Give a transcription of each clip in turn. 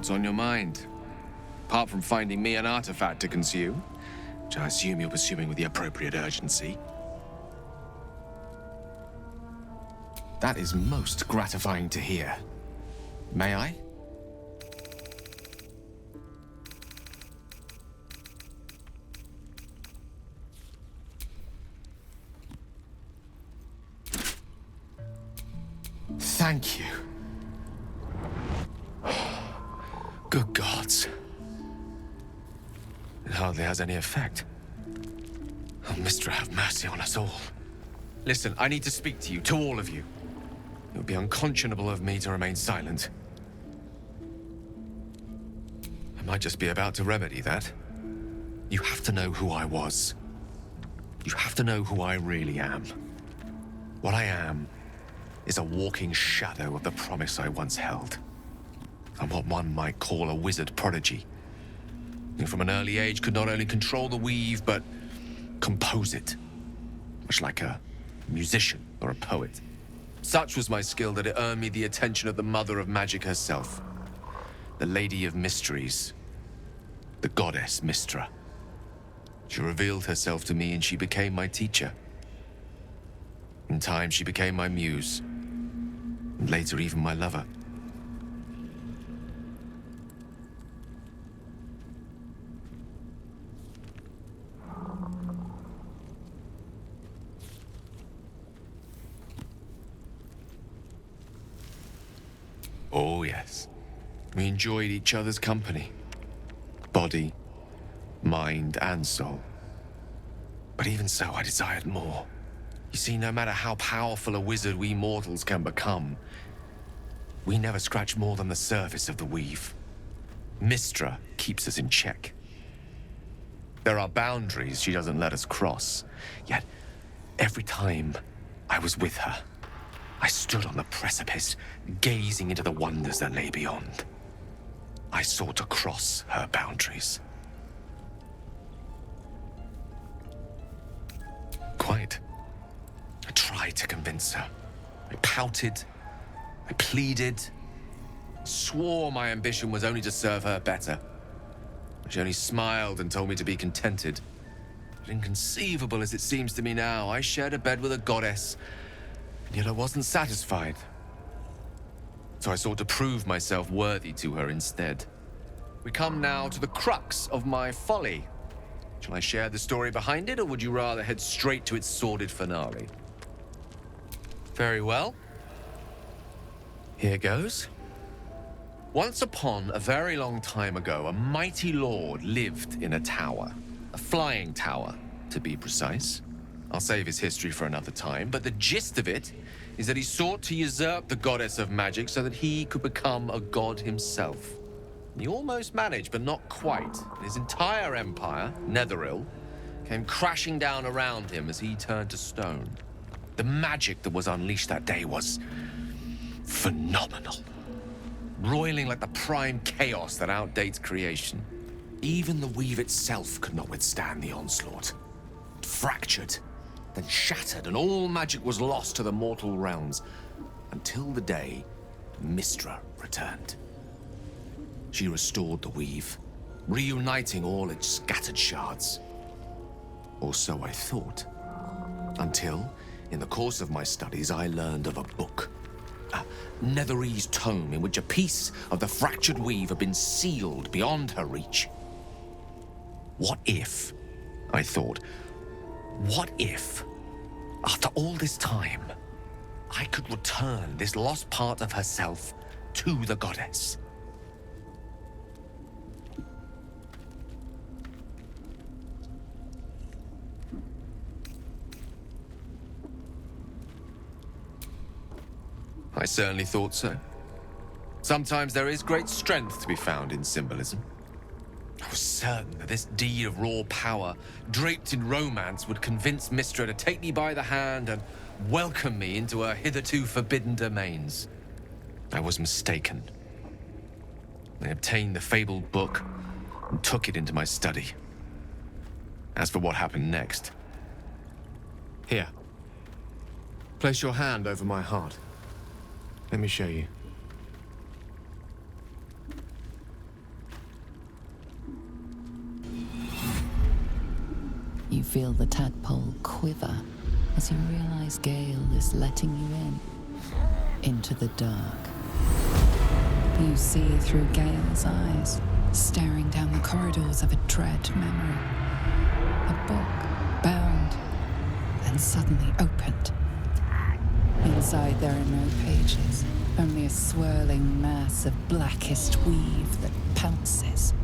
What's on your mind? Apart from finding me an artifact to consume, which I assume you're pursuing with the appropriate urgency. That is most gratifying to hear. May I? Thank you. Good gods. It hardly has any effect. Oh, Mistra, have mercy on us all. Listen, I need to speak to you, to all of you. It would be unconscionable of me to remain silent. I might just be about to remedy that. You have to know who I was. You have to know who I really am. What I am is a walking shadow of the promise I once held. I'm what one might call a wizard prodigy. Who from an early age could not only control the weave, but compose it. Much like a musician or a poet. Such was my skill that it earned me the attention of the mother of magic herself. The Lady of Mysteries. The goddess Mistra. She revealed herself to me and she became my teacher. In time, she became my muse. And later, even my lover. Oh, yes. We enjoyed each other's company. Body, mind, and soul. But even so, I desired more. You see, no matter how powerful a wizard we mortals can become, we never scratch more than the surface of the weave. Mistra keeps us in check. There are boundaries she doesn't let us cross, yet every time I was with her, I stood on the precipice, gazing into the wonders that lay beyond. I sought to cross her boundaries. Quite. I tried to convince her. I pouted. I pleaded. Swore my ambition was only to serve her better. She only smiled and told me to be contented. But inconceivable as it seems to me now, I shared a bed with a goddess, and yet I wasn't satisfied. So I sought to prove myself worthy to her instead. We come now to the crux of my folly. Shall I share the story behind it, or would you rather head straight to its sordid finale? Very well. Here goes. Once upon a very long time ago, a mighty lord lived in a tower. A flying tower, to be precise. I'll save his history for another time, but the gist of it is that he sought to usurp the goddess of magic so that he could become a god himself. He almost managed, but not quite. His entire empire, Netheril, came crashing down around him as he turned to stone. The magic that was unleashed that day was phenomenal. Roiling like the prime chaos that outdates creation. Even the weave itself could not withstand the onslaught. It fractured, then shattered, and all magic was lost to the mortal realms, until the day Mistra returned. She restored the weave, reuniting all its scattered shards. Or so I thought. Until, in the course of my studies, I learned of a book. A Netherese tome in which a piece of the fractured weave had been sealed beyond her reach. What if, I thought, what if, after all this time, I could return this lost part of herself to the goddess? I certainly thought so. Sometimes there is great strength to be found in symbolism. I was certain that this deed of raw power, draped in romance, would convince Mistra to take me by the hand and welcome me into her hitherto forbidden domains. I was mistaken. I obtained the fabled book and took it into my study. As for what happened next... Here. Place your hand over my heart. Let me show you. You feel the tadpole quiver as you realize Gale is letting you into the dark. You see through Gale's eyes, staring down the corridors of a dread memory. A book, bound, and suddenly opened. Inside there are no pages, only a swirling mass of blackest weave that pounces.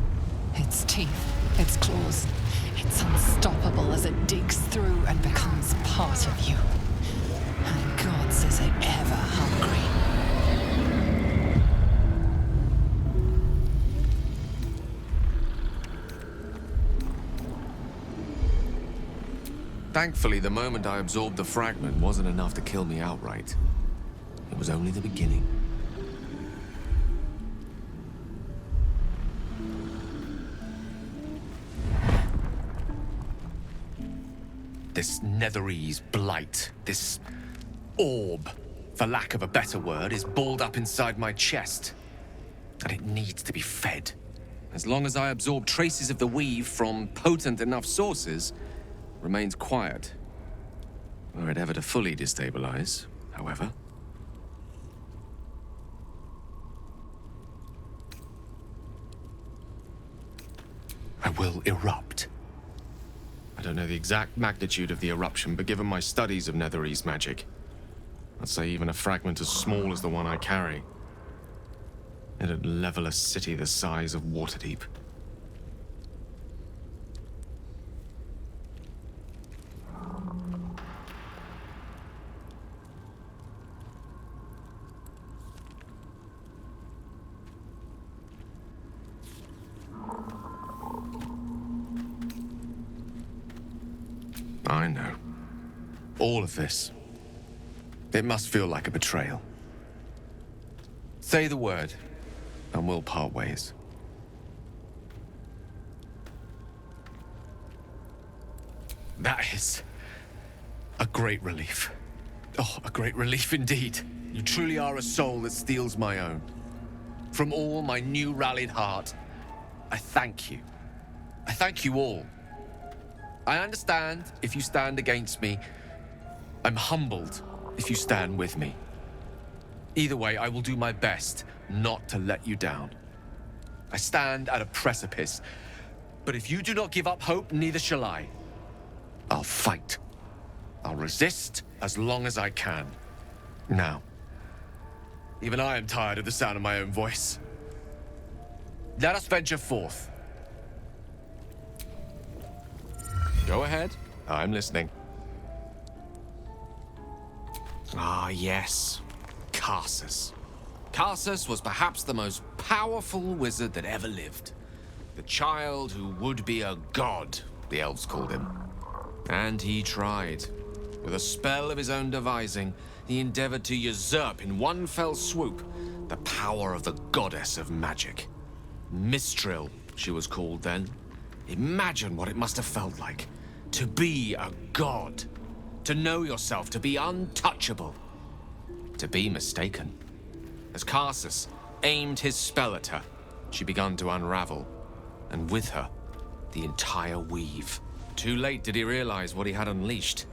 Its teeth, its claws, it's unstoppable as it digs through and becomes part of you. And gods, is it ever hungry. Thankfully, the moment I absorbed the fragment wasn't enough to kill me outright. It was only the beginning. This Netherese blight, this orb, for lack of a better word, is balled up inside my chest. And it needs to be fed. As long as I absorb traces of the weave from potent enough sources, remains quiet. Were it ever to fully destabilize, however. I will erupt. I don't know the exact magnitude of the eruption, but given my studies of Netherese magic, I'd say even a fragment as small as the one I carry, it'd level a city the size of Waterdeep. I know. All of this. It must feel like a betrayal. Say the word, and we'll part ways. That is a great relief. Oh, a great relief indeed. You truly are a soul that steals my own. From all my new rallied heart, I thank you. I thank you all. I understand if you stand against me. I'm humbled if you stand with me. Either way, I will do my best not to let you down. I stand at a precipice, but if you do not give up hope, neither shall I. I'll fight. I'll resist as long as I can. Now, even I am tired of the sound of my own voice. Let us venture forth. Go ahead. I'm listening. Ah, yes. Karsus. Karsus was perhaps the most powerful wizard that ever lived. The child who would be a god, the elves called him. And he tried. With a spell of his own devising, he endeavored to usurp in one fell swoop the power of the goddess of magic. Mistral, she was called then. Imagine what it must have felt like. To be a god. To know yourself, to be untouchable. To be mistaken. As Karsus aimed his spell at her, she began to unravel. And with her, the entire weave. Too late did he realize what he had unleashed.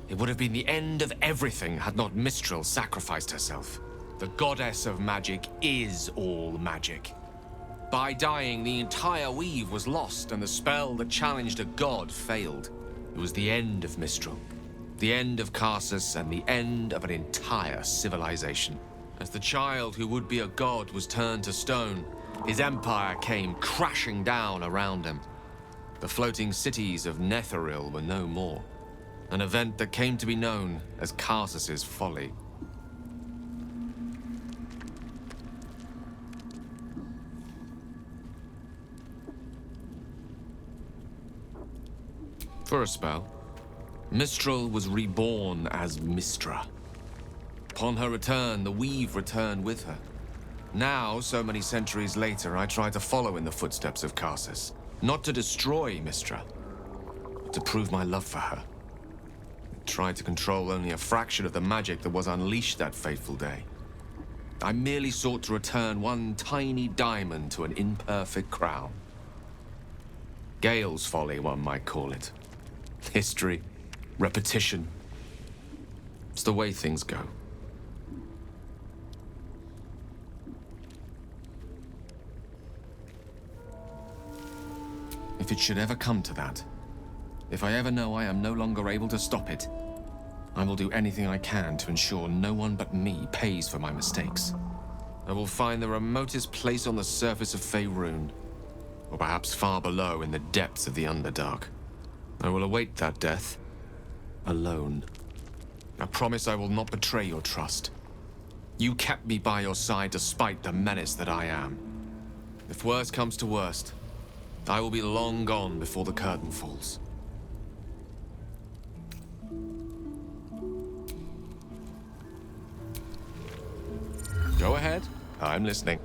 It would have been the end of everything had not Mistral sacrificed herself. The goddess of magic is all magic. By dying, the entire weave was lost, and the spell that challenged a god failed. It was the end of Mistral, the end of Karsus, and the end of an entire civilization. As the child who would be a god was turned to stone, his empire came crashing down around him. The floating cities of Netheril were no more, an event that came to be known as Karsus's Folly. For a spell, Mistral was reborn as Mistra. Upon her return, the weave returned with her. Now, so many centuries later, I try to follow in the footsteps of Karsus. Not to destroy Mistra, but to prove my love for her. I tried to control only a fraction of the magic that was unleashed that fateful day. I merely sought to return one tiny diamond to an imperfect crown. Gale's folly, one might call it. History. Repetition. It's the way things go. If it should ever come to that, if I ever know I am no longer able to stop it, I will do anything I can to ensure no one but me pays for my mistakes. I will find the remotest place on the surface of Faerun, or perhaps far below in the depths of the Underdark. I will await that death, alone. I promise I will not betray your trust. You kept me by your side despite the menace that I am. If worst comes to worst, I will be long gone before the curtain falls. Go ahead. I'm listening.